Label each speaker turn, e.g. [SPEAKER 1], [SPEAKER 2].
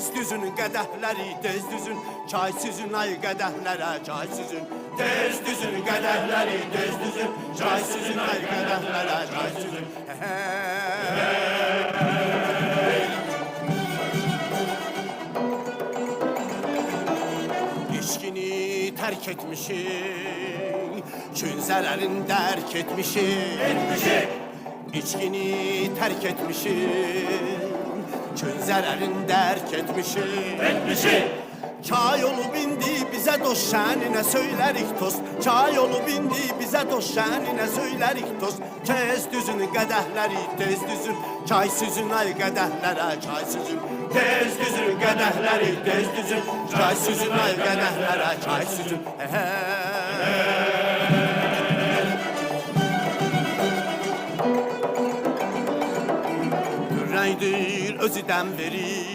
[SPEAKER 1] Tez düzün qədəhləri, tez düzün. Çay süzün ay qədəhlərə, çay süzün. Tez düzün qədəhləri, tez düzün. Çay süzün ay qədəhlərə, çay süzün. İçkini terk etmişim, künzelerin derk etmişim. İçkini terk etmişim, künzelerin derk etmişim. Çay yolu bindi bize dost şenine söylerik tost. Çay yolu bindi bize dost şenine söylerik tost. Tez düzün qədəhləri, tez düzün. Çay süzün ay qədəhlərə, çay süzün. Tez düzün qədəhləri, tez düzün. Çay süzün ay qədəhlərə, çay süzün. Ürəkdir özüdən verir,